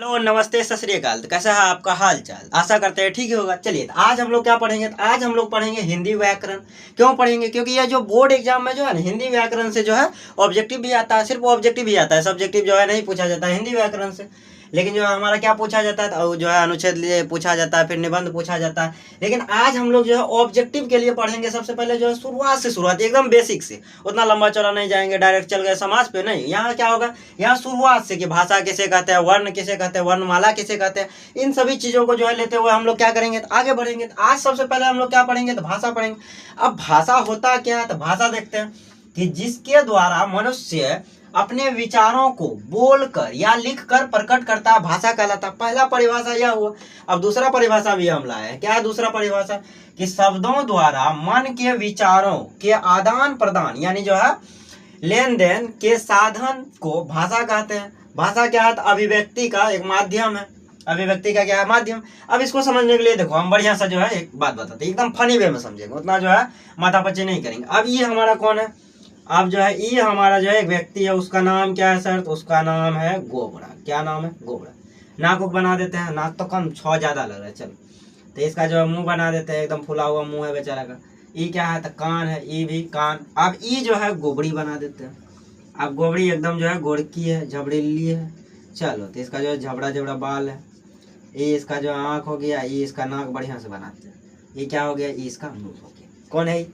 Hello नमस्ते सत श्री अकाल। तो कैसा है आपका हाल चाल? आशा करते हैं ठीक ही होगा। चलिए तो आज हम लोग क्या पढ़ेंगे? तो आज हम लोग पढ़ेंगे हिंदी व्याकरण। क्यों पढ़ेंगे? क्योंकि यह जो बोर्ड एग्जाम में जो है ना हिंदी व्याकरण से जो है ऑब्जेक्टिव भी आता है। सिर्फ ऑब्जेक्टिव ही आता है, सब्जेक्टिव जो है नहीं पूछा जाता है हिंदी व्याकरण से। लेकिन जो है हमारा क्या पूछा जाता है तो जो है अनुच्छेद लिए पूछा जाता है, फिर निबंध पूछा जाता है। लेकिन आज हम लोग जो है ऑब्जेक्टिव के लिए पढ़ेंगे। सबसे पहले जो है शुरुआत एकदम बेसिक से, उतना लंबा चौड़ा नहीं जाएंगे, डायरेक्ट चल गए समाज पे नहीं। यहाँ क्या होगा, यहाँ शुरुआत से कि भाषा किसे कहते हैं, वर्ण किसे कहते हैं, वर्णमाला किसे कहते हैं, इन सभी चीज़ों को जो है लेते हुए हम लोग क्या करेंगे तो आगे बढ़ेंगे। तो आज सबसे पहले हम लोग क्या पढ़ेंगे तो भाषा पढ़ेंगे। अब भाषा होता क्या है तो भाषा देखते हैं कि जिसके द्वारा मनुष्य अपने विचारों को बोलकर या लिखकर प्रकट करता है, भाषा कहलाता है। पहला परिभाषा यह हुआ। अब दूसरा परिभाषा भी हम लाए हैं। क्या है दूसरा परिभाषा? कि शब्दों द्वारा मन के विचारों के आदान प्रदान यानी जो है लेन देन के साधन को भाषा कहते हैं। भाषा क्या है तो अभिव्यक्ति का एक माध्यम है। अभिव्यक्ति का क्या है? माध्यम। अब इसको समझने के लिए देखो हम बढ़िया सा जो है एक बात बताते हैं, एकदम फनी वे में समझेंगे, उतना जो है माथापच्ची नहीं करेंगे। अब ये हमारा कौन है? अब जो है ये हमारा जो है एक व्यक्ति है, उसका नाम क्या है सर? तो उसका नाम है गोबरा। क्या नाम है? गोबरा। नाक को बना देते हैं, नाक तो कम छः ज़्यादा लग रहा है, चलो। तो इसका जो है मुंह बना देते हैं, एकदम फुला हुआ मुंह है बेचारा का। ई क्या है तो कान है, ई भी कान। अब ई जो है गोबड़ी बना देते हैं। अब गोबड़ी एकदम जो है गोड़की है, झबड़ीली है, चलो। तो इसका जो है झबड़ा झबड़ा बाल है। ये इसका जो आँख हो गया, ये इसका नाक बढ़िया से बनाते हैं। ये क्या हो गया? ये इसका मुँह हो गया। कौन है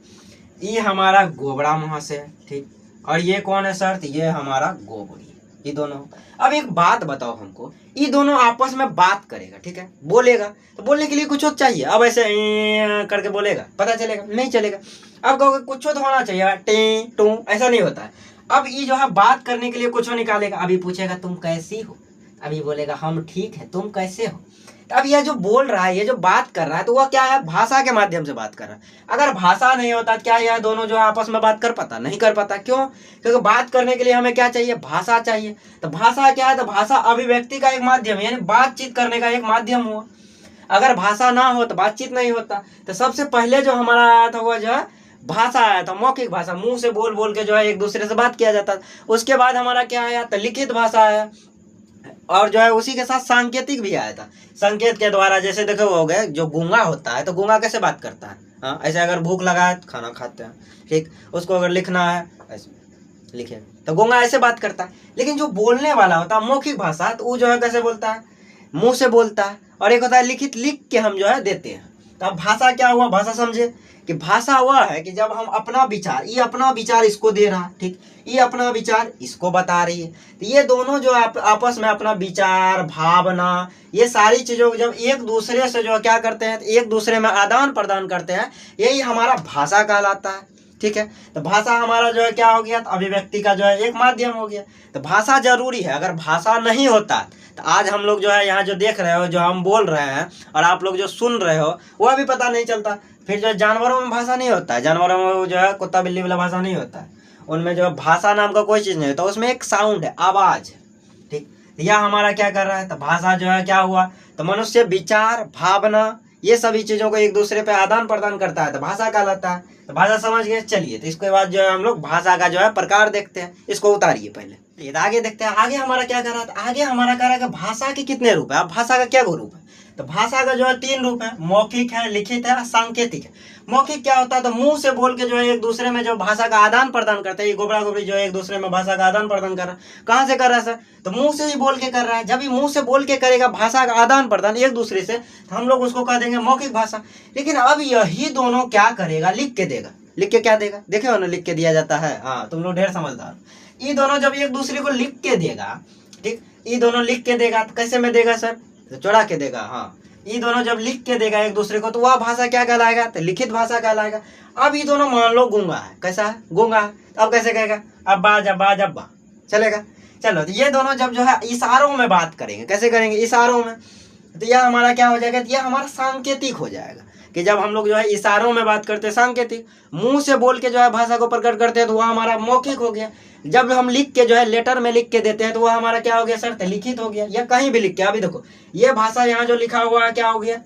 ये? हमारा गोबरा मुँह से है, ठीक। और ये कौन है सर? तो ये हमारा गोबड़ी। ये दोनों। अब एक बात बताओ हमको, ये दोनों आपस में बात करेगा, ठीक है, बोलेगा। तो बोलने के लिए कुछ चाहिए। अब ऐसे करके बोलेगा, पता चलेगा? नहीं चलेगा। अब कहोगे कुछ तो होना चाहिए, टी टू, ऐसा नहीं होता है। अब ये जो है बात करने के लिए कुछ निकालेगा। अभी पूछेगा तुम कैसी हो, अभी बोलेगा हम ठीक है, तुम कैसे हो। तो अब यह जो बोल रहा है, ये जो बात कर रहा है, तो वह क्या है? भाषा के माध्यम से बात कर रहा है। अगर भाषा नहीं होता तो क्या यह दोनों जो आपस में बात कर पाता? नहीं कर पाता। क्यों? क्योंकि बात करने के लिए हमें क्या चाहिए? भाषा चाहिए। तो भाषा क्या है? तो भाषा अभिव्यक्ति का एक माध्यम, यानी बातचीत करने का एक माध्यम हुआ। अगर भाषा ना हो तो बातचीत नहीं होता। तो सबसे पहले जो हमारा आया था वह जो है भाषा आया था, मौखिक भाषा। मुंह से बोल बोल के जो है एक दूसरे से बात किया जाता था। उसके बाद हमारा क्या आया? तो लिखित भाषा आया। और जो है उसी के साथ सांकेतिक भी आया था। संकेत के द्वारा, जैसे देखो हो गए जो गूंगा होता है, तो गूंगा कैसे बात करता है? हाँ, ऐसे अगर भूख लगा है तो खाना खाते हैं, ठीक। उसको अगर लिखना है ऐसे लिखे, तो गूंगा ऐसे बात करता है। लेकिन जो बोलने वाला होता है मौखिक भाषा, तो वो जो है कैसे बोलता है? मुंह से बोलता है। और एक होता है लिखित, लिख के हम जो है देते हैं। तो अब भाषा क्या हुआ? भाषा समझे कि भाषा वह है कि जब हम अपना विचार, ये अपना विचार इसको दे रहा है, ठीक, ये अपना विचार इसको बता रही है। तो ये दोनों जो आपस में अपना विचार, भावना, ये सारी चीज़ों को जब एक दूसरे से जो क्या करते हैं, तो एक दूसरे में आदान प्रदान करते हैं, यही हमारा भाषा कहलाता है, ठीक है। तो भाषा हमारा जो है क्या हो गया? तो अभिव्यक्ति का जो है एक माध्यम हो गया। तो भाषा जरूरी है। अगर भाषा नहीं होता तो आज हम लोग जो है यहाँ जो देख रहे हो, जो हम बोल रहे हैं और आप लोग जो सुन रहे हो, वह भी पता नहीं चलता। फिर जो जानवरों में भाषा नहीं होता है, जानवरों में जो है कुत्ता बिल्ली वाला भाषा नहीं होता है, उनमें जो भाषा नाम का कोई चीज़ नहीं होता। उसमें एक साउंड है, आवाज़, ठीक। यह हमारा क्या कर रहा है? तो भाषा जो है क्या हुआ? तो मनुष्य विचार, भावना, ये सभी चीज़ों को एक दूसरे पे आदान प्रदान करता है, तो भाषा कहलाता है। तो भाषा समझ गए। चलिए तो इसके बाद जो है हम लोग भाषा का जो है प्रकार देखते हैं। इसको उतारिए पहले, ये आगे देखते हैं। आगे हमारा क्या कर रहा था? आगे हमारा कह रहा है कि भाषा के कितने रूप है। अब भाषा का क्या रूप है? तो भाषा का जो है 3 रूप है, मौखिक है, लिखित है और सांकेतिक है। मौखिक क्या होता है? तो मुंह से बोल के जो है एक दूसरे में जो भाषा का आदान प्रदान करते हैं। ये गोबरा गोबरी जो है एक दूसरे में भाषा का आदान प्रदान कर रहा है। कहाँ से कर रहा है सर? तो मुंह से ही बोल के कर रहा है। जब ये मुंह से बोल के करेगा भाषा का आदान प्रदान एक दूसरे से, तो हम लोग उसको कह देंगे मौखिक भाषा। लेकिन अब यही दोनों क्या करेगा? लिख के देगा। लिख के क्या देगा? देखे हो ना, लिख के दिया जाता है। हाँ, तुम लोग ढेर समझदार। ये दोनों जब एक दूसरे को लिख के देगा, ठीक, ये दोनों लिख के देगा तो कैसे में देगा सर? तो चढ़ा के देगा। हाँ, ये दोनों जब लिख के देगा एक दूसरे को, तो वह भाषा क्या कहलाएगा? तो लिखित भाषा कहलाएगा। अब ये दोनों मान लो गूंगा है। कैसा है? गूंगा है। तो अब कैसे कहेगा? अब्बा जब्बा जब्बा, चलेगा? चलो, तो ये दोनों जब जो है इशारों में बात करेंगे। कैसे करेंगे? इशारों में। तो यह हमारा क्या हो जाएगा? यह हमारा सांकेतिक हो जाएगा। कि जब हम लोग जो है इशारों में बात करते हैं सांकेतिक, मुंह से बोल के जो है भाषा को प्रकट करते हैं, तो वह हमारा मौखिक हो गया। जब हम लिख के जो है लेटर में लिख के देते हैं, तो वह हमारा क्या हो गया सर? तो लिखित हो गया। या कहीं भी लिख के, अभी देखो ये भाषा यहाँ जो लिखा हुआ है क्या हो गया?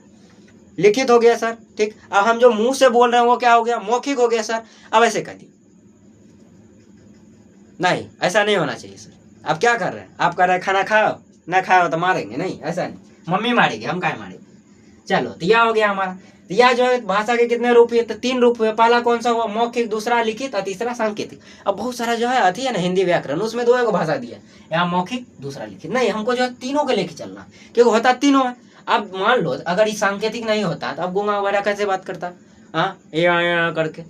लिखित हो गया सर, ठीक। अब हम जो मुंह से बोल रहे हैं वो क्या हो गया? मौखिक हो गया सर। अब ऐसे कर दिए, नहीं ऐसा नहीं होना चाहिए सर। आप क्या कर रहे हैं? आप कर रहे हैं खाना खाओ, ना खाया हो तो मारेंगे नहीं, ऐसा नहीं, मम्मी मारेगी, हम काहे मारेंगे। चलो तो यह हो गया हमारा। तो यह जो है भाषा के कितने रूप हुए, तो 3 रूप हुए। पहला कौन सा हुआ, मौखिक, दूसरा लिखित और तीसरा सांकेतिक। अब बहुत सारा जो है अति है ना हिंदी व्याकरण, उसमें 2 को भाषा दिया, यहाँ मौखिक दूसरा लिखित, नहीं हमको जो है तीनों के लेके चलना, क्योंकि होता तीनों है। अब मान लो अगर ये सांकेतिक नहीं होता तो अब गूंगा वगैरह कैसे बात करता, हाँ ये करके।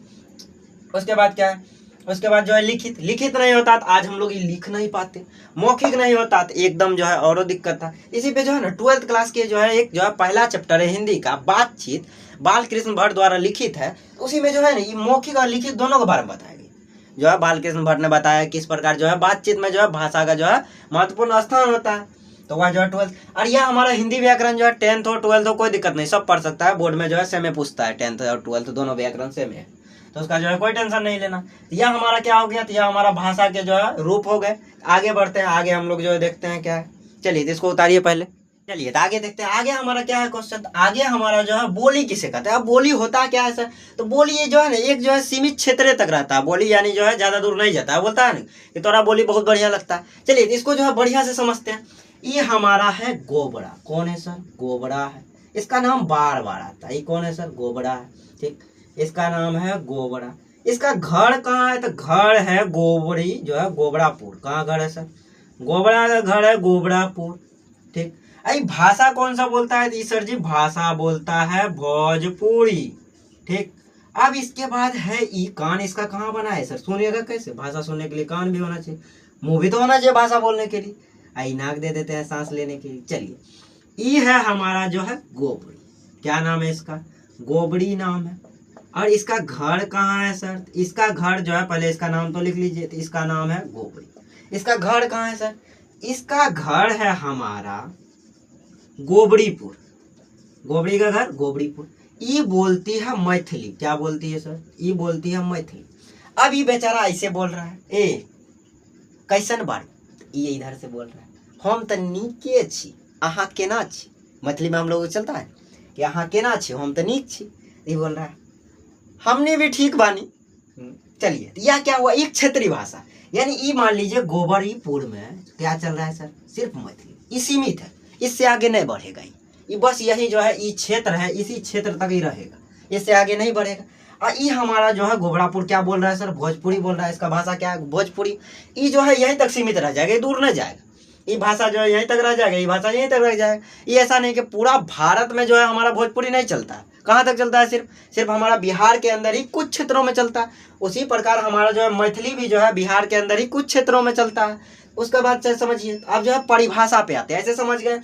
उसके बाद क्या है, उसके बाद जो है लिखित, लिखित नहीं होता तो आज हम लोग ये लिख नहीं पाते। मौखिक नहीं होता तो एकदम जो है और दिक्कत था। इसी पे जो है ना 12th क्लास के जो है एक जो है पहला चैप्टर है हिंदी का, बातचीत, बालकृष्ण भट्ट द्वारा लिखित है। उसी में जो है ना ये मौखिक और लिखित दोनों के बारे में बताया गया। जो है बालकृष्ण भट्ट ने बताया किस प्रकार जो है बातचीत में जो है भाषा का जो है महत्वपूर्ण स्थान होता है। तो वह जो है 12th, और यह हमारा हिंदी व्याकरण जो है 10th हो 12th हो कोई दिक्कत नहीं, सब पढ़ सकता है। बोर्ड में जो है सेम पूछता है, 10th और 12th दोनों व्याकरण सेम है, तो उसका जो है कोई टेंशन नहीं लेना। यह हमारा क्या हो गया, तो यह हमारा भाषा के जो है रूप हो गए। आगे बढ़ते हैं, आगे हम लोग जो है देखते हैं क्या है। चलिए तो इसको उतारिए पहले, चलिए तो आगे देखते हैं। आगे हमारा क्या है क्वेश्चन, आगे हमारा जो है बोली किसे कहते हैं। अब बोली होता क्या है सर, तो बोली ये जो है ना एक जो है सीमित क्षेत्र तक रहता है बोली, यानी जो है ज्यादा दूर नहीं जाता है। बोलता है ना कि तोरा बोली बहुत बढ़िया लगता है। चलिए तो इसको जो है बढ़िया से समझते हैं। ये हमारा है गोबड़ा, कौन है सर, गोबड़ा है। इसका नाम बार बार आता है, ये कौन है सर, गोबड़ा है, ठीक, इसका नाम है गोबड़ा। इसका घर कहाँ है, तो घर है गोबड़ी जो है गोबड़ापुर। कहाँ घर है सर, गोबड़ा का घर है गोबड़ापुर, ठीक। अरे भाषा कौन सा बोलता है, तो सर जी भाषा बोलता है भोजपुरी, ठीक। अब इसके बाद है ई, कान इसका कहाँ बना है सर, सुनिएगा कैसे, भाषा सुनने के लिए कान भी होना चाहिए, मुंह भी तो होना चाहिए भाषा बोलने के लिए। आई नाक दे देते हैं सांस लेने के लिए। चलिए ई है हमारा जो है गोबड़ी, क्या नाम है इसका, गोबड़ी नाम है। और इसका घर कहाँ है सर, इसका घर जो है पहले इसका नाम तो लिख लीजिए, तो इसका नाम है गोबड़ी। इसका घर कहाँ है सर, इसका घर है हमारा गोबड़ीपुर, गोबड़ी का घर गोबड़ीपुर। ये बोलती है मैथिली, क्या बोलती है सर, ये बोलती है मैथिली। अब ये बेचारा ऐसे बोल रहा है, ए कैसन बार, ये इधर से बोल रहा है, हम तो नीके छी, अहाँ केना छी। मैथिली में हम लोग चलता है कि अहाँ केना छी, हम तो नीक छी। ये बोल रहा है हमने भी ठीक बानी। चलिए यह क्या हुआ, एक क्षेत्रीय भाषा, यानी ये मान लीजिए गोबड़ीपुर में क्या चल रहा है सर, सिर्फ मैथिली, ये सीमित है, इससे आगे नहीं बढ़ेगा। ये बस यही जो है ये क्षेत्र है, इसी क्षेत्र तक ही रहेगा, इससे आगे नहीं बढ़ेगा। और ये हमारा जो है गोबड़ापुर क्या बोल रहा है सर, भोजपुरी बोल रहा है। इसका भाषा क्या है, भोजपुरी। ये जो है यहीं तक सीमित रह जाएगा, ये दूर नहीं जाएगा। ये भाषा जो है यहीं तक रह जाएगा, ये भाषा यहीं तक रह जाएगा। ये ऐसा नहीं कि पूरा भारत में जो है हमारा भोजपुरी नहीं चलता है, कहाँ तक चलता है, सिर्फ हमारा बिहार के अंदर ही कुछ क्षेत्रों में चलता है। उसी प्रकार हमारा जो है मैथिली भी जो है बिहार के अंदर ही कुछ क्षेत्रों में चलता है। उसके बाद समझिए अब जो है परिभाषा पे आते हैं। ऐसे समझ गए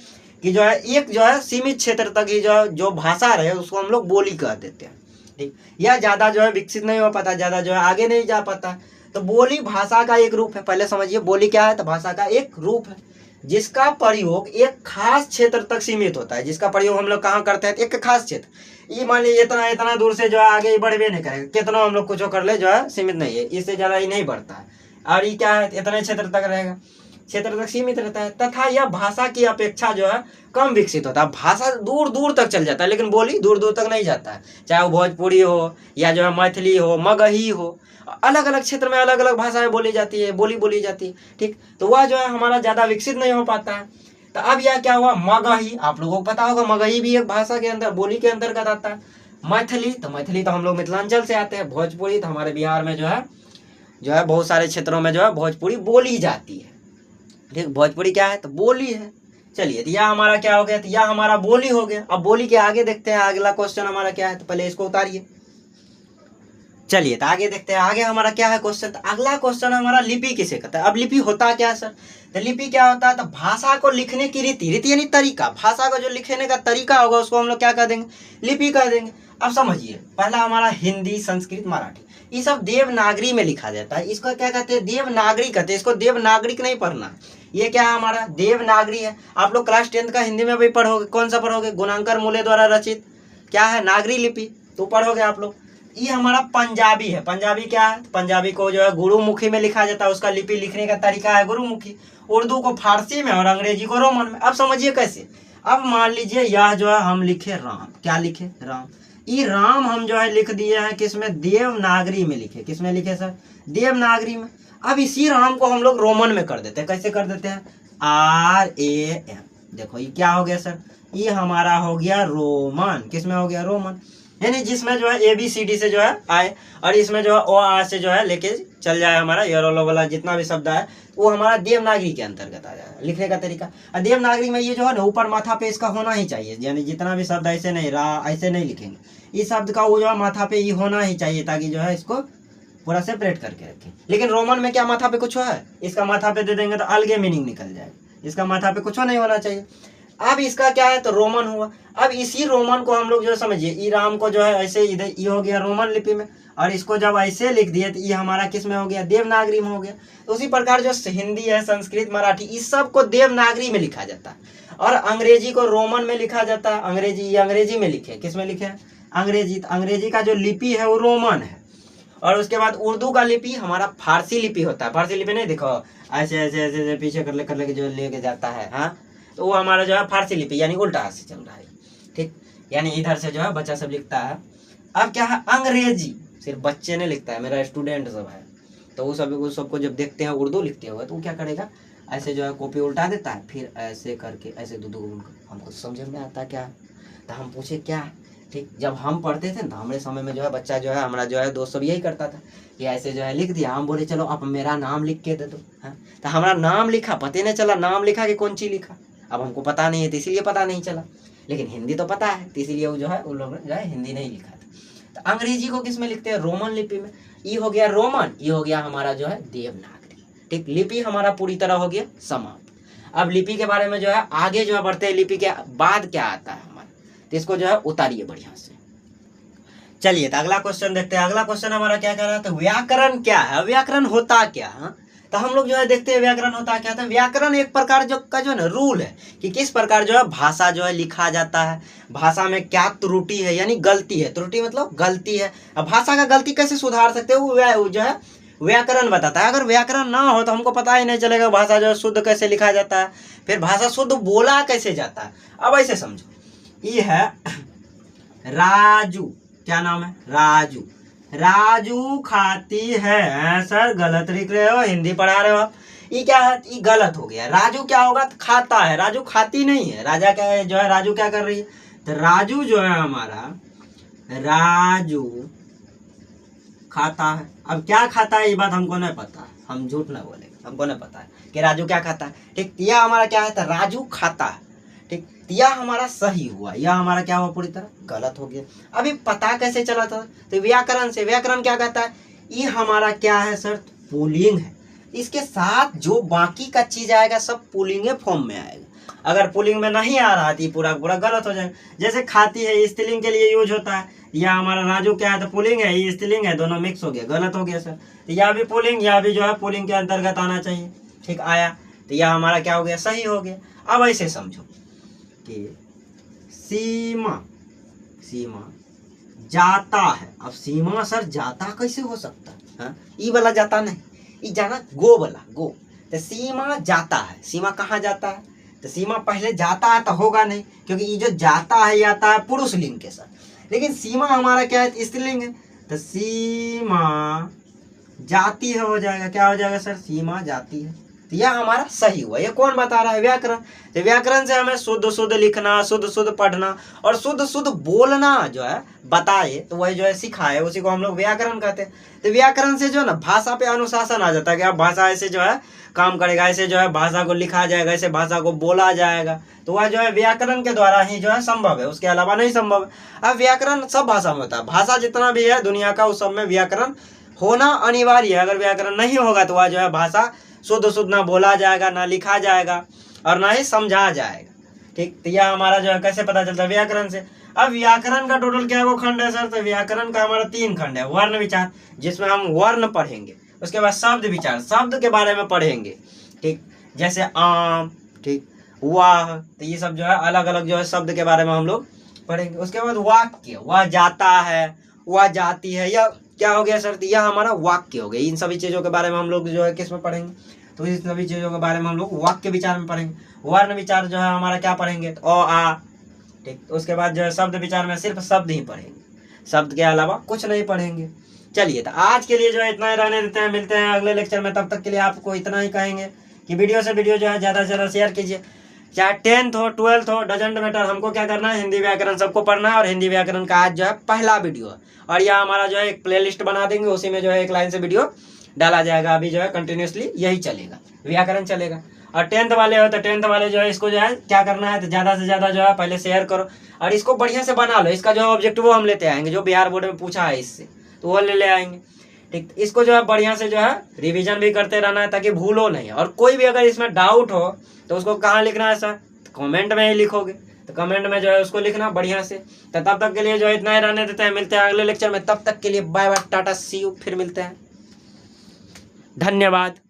कि जो है एक जो है सीमित क्षेत्र तक ही जो भाषा रहे उसको हम लोग बोली कह देते हैं, ठीक। यह ज़्यादा जो है विकसित नहीं हो पाता, ज़्यादा जो है आगे नहीं जा पाता। तो बोली भाषा का एक रूप है। पहले समझिए बोली क्या है, तो भाषा का एक रूप है जिसका प्रयोग एक खास क्षेत्र तक सीमित होता है। जिसका प्रयोग हम लोग कहाँ करते हैं, एक खास क्षेत्र। ये मान लीजिए इतना इतना दूर से जो है आगे बढ़वे नहीं करेगा, कितना हम लोग कुछ कर ले जो है सीमित नहीं है, इससे ज़्यादा ही नहीं बढ़ता है। और ये क्या है, इतने क्षेत्र तक रहेगा, क्षेत्र तक सीमित रहता है। तथा यह भाषा की अपेक्षा जो है कम विकसित होता है। भाषा दूर दूर तक चल जाता है, लेकिन बोली दूर दूर तक नहीं जाता है। चाहे वो भोजपुरी हो या जो है मैथिली हो, मगही हो, अलग अलग क्षेत्र में अलग अलग भाषाएं बोली जाती है, बोली जाती है, ठीक। तो वह जो है हमारा ज़्यादा विकसित नहीं हो पाता है। तो अब यह क्या हुआ, मगही, आप लोगों को पता होगा मगही भी एक भाषा के अंदर बोली के अंतर्गत आता है। मैथिली तो हम लोग मिथिलांचल से आते हैं। भोजपुरी तो हमारे बिहार में जो है बहुत सारे क्षेत्रों में जो है भोजपुरी बोली जाती है, ठीक। भोजपुरी क्या है, तो बोली है। चलिए तो यह हमारा क्या हो गया, तो यह हमारा बोली हो गया। अब बोली के आगे देखते हैं अगला क्वेश्चन हमारा क्या है, तो पहले इसको उतारिए। चलिए तो आगे देखते हैं आगे हमारा क्या है क्वेश्चन। तो अगला क्वेश्चन हमारा लिपि किसे कहता है। अब लिपि होता क्या है सर, तो लिपि क्या होता है, तो भाषा को लिखने की रीति यानी तरीका, भाषा को जो लिखने का तरीका होगा उसको हम लोग क्या कह देंगे, लिपि कह देंगे। अब समझिए पहला हमारा हिंदी, संस्कृत, मराठी, ये सब देवनागरी में लिखा जाता है। इसको क्या कहते हैं, देवनागरी कहते हैं। इसको देवनागरिक नहीं पढ़ना, ये क्या है हमारा देवनागरी है। आप लोग क्लास 10th का हिंदी में भी पढ़ोगे, कौन सा पढ़ोगे, गुणांकर मूले द्वारा रचित क्या है, नागरी लिपि, तो पढ़ोगे आप लोग। ये हमारा पंजाबी है। पंजाबी क्या है, पंजाबी को जो है गुरुमुखी में लिखा जाता है, उसका लिपि लिखने का तरीका है गुरुमुखी। उर्दू को फारसी में और अंग्रेजी को रोमन में। अब समझिए कैसे, अब मान लीजिए यह जो है हम लिखे राम, क्या लिखे, राम। ये राम हम जो है लिख दिए हैं किसमें, देवनागरी में लिखे। किसमें लिखे सर, देवनागरी में। अब इसी राम को हम लोग रोमन में कर देते हैं। कैसे कर देते हैं, RAM। देखो ये क्या हो गया सर, ये हमारा हो गया रोमन। किसमें हो गया, रोमन। यानी जिसमें जो है ABCD से जो है आए, और इसमें जो है O A से जो है लेके चल जाए हमारा येलो वाला जितना भी शब्द है वो हमारा देवनागरी के अंतर्गत आ जाएगा। लिखने का तरीका, और देवनागरी में ये जो है ना ऊपर माथा पे इसका होना ही चाहिए, यानी जितना भी शब्द ऐसे नहीं ऐसे नहीं लिखेंगे, इस शब्द का वो जो है माथा पे ये होना ही चाहिए, ताकि जो है इसको पूरा सेपरेट करके रखें। लेकिन रोमन में क्या माथा पे कुछ है, इसका माथा पे दे देंगे तो अलगे मीनिंग निकल जाएगा, इसका माथा पे कुछ नहीं होना चाहिए। अब इसका क्या है, तो रोमन हुआ। अब इसी रोमन को हम लोग जो समझिए, ई राम को जो है ऐसे इधर ये हो गया रोमन लिपि में, और इसको जब ऐसे लिख दिए तो ये हमारा किस में हो गया, देवनागरी में हो गया। तो उसी प्रकार जो हिंदी है, संस्कृत, मराठी, इस सब को देवनागरी में लिखा जाता है, और अंग्रेजी को रोमन में लिखा जाता है। अंग्रेजी, ये अंग्रेजी में लिखे, किस में लिखे हैं, अंग्रेजी। अंग्रेजी का जो लिपि है वो रोमन है। और उसके बाद उर्दू का लिपि हमारा फारसी लिपि होता है। फारसी लिपि नहीं, देखो ऐसे ऐसे ऐसे पीछे कर ले जो लेके जाता है, हाँ, तो वो हमारा जो है फारसी लिपि, यानी उल्टा हाथ से चल रहा है, ठीक, यानी इधर से जो है बच्चा सब लिखता है। अब क्या है, अंग्रेजी सिर्फ बच्चे ने लिखता है, मेरा स्टूडेंट सब है, तो वो सबको जब देखते हैं उर्दू लिखते हुए, तो वो क्या करेगा, ऐसे जो है कॉपी उल्टा देता है, फिर ऐसे करके ऐसे दो हमको समझ में आता क्या, तो हम पूछे क्या, ठीक। जब हम पढ़ते थे ना, हमारे समय में जो है बच्चा जो है, हमारा जो है दोस्त सब यही करता था कि ऐसे जो है लिख दिया, हम बोले चलो अब मेरा नाम लिख के दे दो, हाँ, तो हमारा नाम लिखा, पता नहीं चला नाम लिखा कि कौन सी लिखा। अब हमको पता नहीं है तो इसीलिए पता नहीं चला, लेकिन हिंदी तो पता है, तो इसीलिए वो जो है उन लोगों ने जो है हिंदी नहीं लिखा था। तो अंग्रेजी को किस में लिखते हैं, रोमन लिपि में। ये हो गया रोमन, ये हो गया हमारा जो है देवनागरी, ठीक। लिपि हमारा पूरी तरह हो गया समाप्त। अब लिपि के बारे में जो है आगे जो है बढ़ते हैं, लिपि के बाद क्या आता है हमारा, तो इसको जो है उतारिए बढ़िया से। चलिए तो अगला क्वेश्चन देखते हैं। अगला क्वेश्चन हमारा क्या कह रहा है, तो व्याकरण क्या है, व्याकरण होता क्या है। तो हम लोग जो है देखते हैं व्याकरण होता क्या था। व्याकरण एक प्रकार जो का जो है ना रूल है कि किस प्रकार जो है भाषा जो है लिखा जाता है, भाषा में क्या त्रुटि है, यानी गलती है, त्रुटि मतलब गलती है। अब भाषा का गलती कैसे सुधार सकते हो, वो जो है व्याकरण बताता है। अगर व्याकरण ना हो तो हमको पता ही नहीं चलेगा भाषा जो है शुद्ध कैसे लिखा जाता है, फिर भाषा शुद्ध बोला कैसे जाता है। अब ऐसे समझो, ये है राजू, क्या नाम है, राजू। राजू खाती है, सर गलत लिख रहे हो, हिंदी पढ़ा रहे हो आप, ये क्या है, ये गलत हो गया। राजू क्या होगा, तो खाता है, राजू खाती नहीं है। राजा क्या है, जो है राजू क्या कर रही है, तो राजू जो है हमारा, राजू खाता है। अब क्या खाता है ये बात हमको नहीं पता है, हम झूठ ना बोले, हमको नहीं पता है कि राजू क्या खाता है, ठीक। यह हमारा क्या है, तो राजू खाता है, ठीक। यह हमारा सही हुआ, यह हमारा क्या हुआ, पूरी तरह गलत हो गया। अभी पता कैसे चला था, तो व्याकरण से। व्याकरण क्या कहता है, ये हमारा क्या है सर, पुल्लिंग है, इसके साथ जो बाकी का चीज आएगा सब पुल्लिंग फॉर्म में आएगा। अगर पुल्लिंग में नहीं आ रहा तो पूरा पूरा गलत हो जाएगा। जैसे खाती है, ये स्त्रीलिंग के लिए यूज होता है, या हमारा राजू क्या है, तो पुल्लिंग है, ये स्त्रीलिंग है, दोनों मिक्स हो गया, गलत हो गया सर। तो यह भी पुल्लिंग, यह भी जो है पुल्लिंग के अंतर्गत आना चाहिए, ठीक, आया, तो यह हमारा क्या हो गया, सही हो गया। अब ऐसे समझो कि सीमा, सीमा जाता है। अब सीमा सर जाता कैसे हो सकता है, हाँ, ई वाला जाता नहीं, ई जाना गो वाला गो, तो सीमा जाता है। सीमा कहाँ जाता है, तो सीमा पहले जाता है तो होगा नहीं, क्योंकि ये जो जाता है आता है पुरुष लिंग के साथ, लेकिन सीमा हमारा क्या है, स्त्रीलिंग है, तो सीमा जाती है हो जाएगा, क्या हो जाएगा सर, सीमा जाती है। तो यह हमारा सही हुआ। ये कौन बता रहा है, व्याकरण। तो व्याकरण से हमें शुद्ध शुद्ध लिखना, शुद्ध शुद्ध पढ़ना और शुद्ध शुद्ध बोलना जो है बताए, तो वही जो है सिखाए, उसी को हम लोग व्याकरण कहते हैं। तो व्याकरण से जो है ना भाषा पे अनुशासन आ जाता है कि अब भाषा ऐसे जो है काम करेगा, ऐसे जो है भाषा को लिखा जाएगा, ऐसे भाषा को बोला जाएगा, तो वह जो है व्याकरण के द्वारा ही जो है संभव है, उसके अलावा नहीं संभव है। अब व्याकरण सब भाषा में होता है, भाषा जितना भी है दुनिया का उस सब में व्याकरण होना अनिवार्य है। अगर व्याकरण नहीं होगा तो वह जो है भाषा शुद्ध शुद्ध ना बोला जाएगा, ना लिखा जाएगा और ना ही समझा जाएगा, ठीक। तो यह हमारा जो है कैसे पता चलता है, व्याकरण से। अब व्याकरण का टोटल क्या खंड है सर, तो व्याकरण का हमारा 3 खंड है। वर्ण विचार, जिसमें हम वर्ण पढ़ेंगे, उसके बाद शब्द विचार, शब्द के बारे में पढ़ेंगे, ठीक, जैसे आम, ठीक, वाह, तो ये सब जो है अलग अलग जो है शब्द के बारे में हम लोग पढ़ेंगे। उसके बाद वाक्य, वह जाता है, वह जाती है, यह क्या हो गया सर, यह हमारा वाक्य हो गया। इन सभी चीज़ों के बारे में हम लोग जो है किस में पढ़ेंगे, तो इन सभी चीज़ों के बारे में हम लोग वाक्य विचार में पढ़ेंगे। वर्ण विचार जो है हमारा क्या पढ़ेंगे, तो अ आ, ठीक। उसके बाद जो है शब्द विचार में सिर्फ शब्द ही पढ़ेंगे, शब्द के अलावा कुछ नहीं पढ़ेंगे। चलिए तो आज के लिए जो है इतना ही रहने देते हैं, मिलते हैं अगले लेक्चर में। तब तक के लिए आपको इतना ही कहेंगे कि वीडियो से वीडियो जो है ज़्यादा से ज़्यादा शेयर कीजिए। चाहे 10th हो 12th हो डजेंट मैटर, हमको क्या करना है, हिंदी व्याकरण सबको पढ़ना है। और हिंदी व्याकरण का आज जो है पहला वीडियो है, और यह हमारा जो है एक प्लेलिस्ट बना देंगे, उसी में जो है एक लाइन से वीडियो डाला जाएगा। अभी जो है कंटिन्यूसली यही चलेगा, व्याकरण चलेगा। और 10th वाले हो तो 10th वाले जो है इसको जो है क्या करना है, तो ज़्यादा से ज़्यादा जो है पहले शेयर करो और इसको बढ़िया से बना लो। इसका जो ऑब्जेक्टिव वो हम लेते आएंगे, जो बिहार बोर्ड में पूछा है इससे, तो वो ले आएंगे। ठीक, इसको जो है बढ़िया से जो है रिवीजन भी करते रहना है ताकि भूलो नहीं। और कोई भी अगर इसमें डाउट हो तो उसको कहाँ लिखना है सर, कमेंट में ही लिखोगे, तो कमेंट में जो है उसको लिखना बढ़िया से। तो तब तक के लिए जो है इतना ही रहने देते हैं, मिलते हैं अगले लेक्चर में। तब तक के लिए bye bye, tata, see you, फिर मिलते हैं, धन्यवाद।